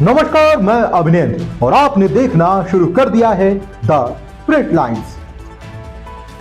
नमस्कार, मैं अभिनंदन और आपने देखना शुरू कर दिया है द प्रिंट लाइन्स।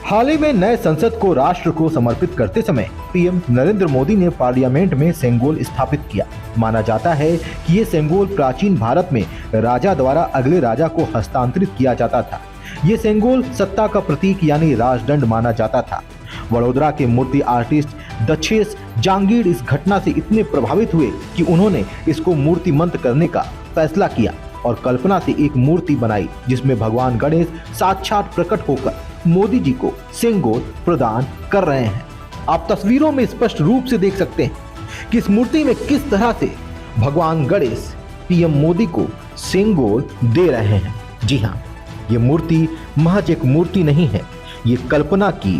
हाल ही में नए संसद को राष्ट्र को समर्पित करते समय पीएम नरेंद्र मोदी ने पार्लियामेंट में सेंगोल स्थापित किया। माना जाता है कि ये सेंगोल प्राचीन भारत में राजा द्वारा अगले राजा को हस्तांतरित किया जाता था। ये सेंगोल सत्ता का प्रतीक यानी राजदंड माना जाता था। वडोदरा के मूर्ति आर्टिस्ट दक्षेश जांगीर इस घटना से इतने प्रभावित हुए कि उन्होंने इसको मूर्तिमंत करने का फैसला किया और कल्पना से एक मूर्ति बनाई जिसमें भगवान गणेश साक्षात प्रकट होकर मोदी जी को सेंगोल प्रदान कर रहे हैं। आप तस्वीरों में स्पष्ट रूप से देख सकते हैं कि इस मूर्ति में किस तरह से भगवान गणेश पीएम मोदी को सेंगोल दे रहे हैं। जी हाँ, ये मूर्ति महज एक मूर्ति नहीं है, ये कल्पना की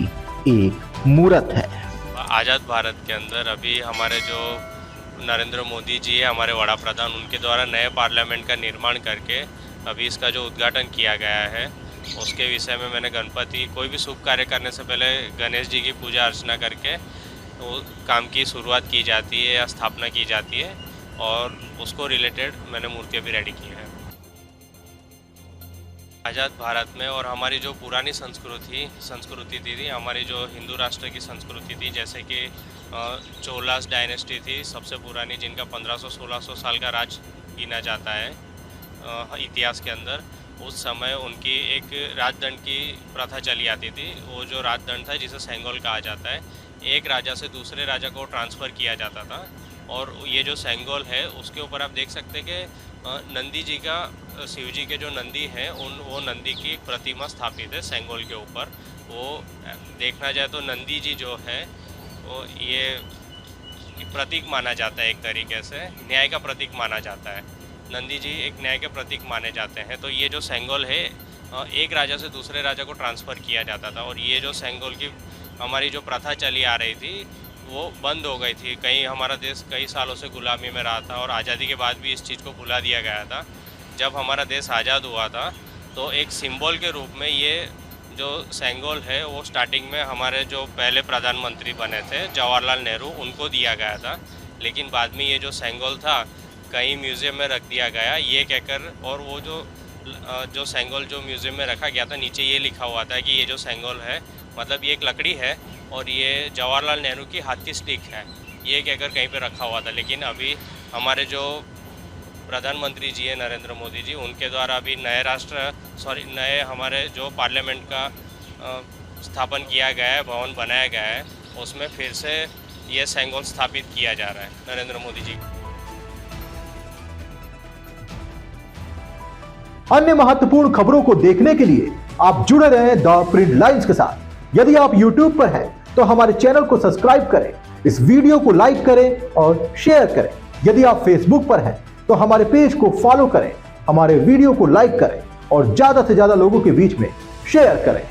एक मूर्त है। आज़ाद भारत के अंदर अभी हमारे जो नरेंद्र मोदी जी है, हमारे वड़ा प्रधान, उनके द्वारा नए पार्लियामेंट का निर्माण करके अभी इसका जो उद्घाटन किया गया है, उसके विषय में मैंने गणपति कोई भी शुभ कार्य करने से पहले गणेश जी की पूजा अर्चना करके वो काम की शुरुआत की जाती है या स्थापना की जाती है और उसको रिलेटेड मैंने मूर्ति अभी रेडी की है। आज़ाद भारत में और हमारी जो पुरानी संस्कृति थी, हमारी जो हिंदू राष्ट्र की संस्कृति थी, जैसे कि चोलास डायनेस्टी थी सबसे पुरानी, जिनका 1500-1600 साल का राज गिना जाता है इतिहास के अंदर। उस समय उनकी एक राजदंड की प्रथा चली आती थी। वो जो राजदंड था जिसे सेंगोल कहा जाता है, एक राजा से दूसरे राजा को ट्रांसफ़र किया जाता था। और ये जो सेंगोल है उसके ऊपर आप देख सकते हैं कि नंदी जी का, शिव जी के जो नंदी हैं वो नंदी की प्रतिमा स्थापित है सेंगोल के ऊपर। वो देखना जाए तो नंदी जी जो है वो ये प्रतीक माना जाता है, एक तरीके से न्याय का प्रतीक माना जाता है। नंदी जी एक न्याय के प्रतीक माने जाते हैं। तो ये जो सेंगोल है एक राजा से दूसरे राजा को ट्रांसफ़र किया जाता था। और ये जो सेंगोल की हमारी जो प्रथा चली आ रही थी वो बंद हो गई थी। हमारा देश कई सालों से गुलामी में रहा था और आज़ादी के बाद भी इस चीज़ को भुला दिया गया था। जब हमारा देश आज़ाद हुआ था तो एक सिंबल के रूप में ये जो सेंगोल है वो स्टार्टिंग में हमारे जो पहले प्रधानमंत्री बने थे जवाहरलाल नेहरू, उनको दिया गया था। लेकिन बाद में ये जो सेंगोल था कहीं म्यूज़ियम में रख दिया गया ये कहकर। और वो जो सेंगोल जो म्यूज़ियम में रखा गया था, नीचे ये लिखा हुआ था कि ये जो सेंगोल है मतलब ये एक लकड़ी है और ये जवाहरलाल नेहरू की हाथ की स्टिक है, ये कहकर कहीं पे रखा हुआ था। लेकिन अभी हमारे जो प्रधानमंत्री जी हैं नरेंद्र मोदी जी, उनके द्वारा अभी नए हमारे जो पार्लियामेंट का स्थापन किया गया है, भवन बनाया गया है, उसमें फिर से ये सेंगोल स्थापित किया जा रहा है नरेंद्र मोदी जी। अन्य महत्वपूर्ण खबरों को देखने के लिए आप जुड़े रहें द प्रिंट लाइन्स के साथ। यदि आप YouTube पर हैं तो हमारे चैनल को सब्सक्राइब करें, इस वीडियो को लाइक करें और शेयर करें। यदि आप Facebook पर हैं तो हमारे पेज को फॉलो करें, हमारे वीडियो को लाइक करें और ज्यादा से ज्यादा लोगों के बीच में शेयर करें।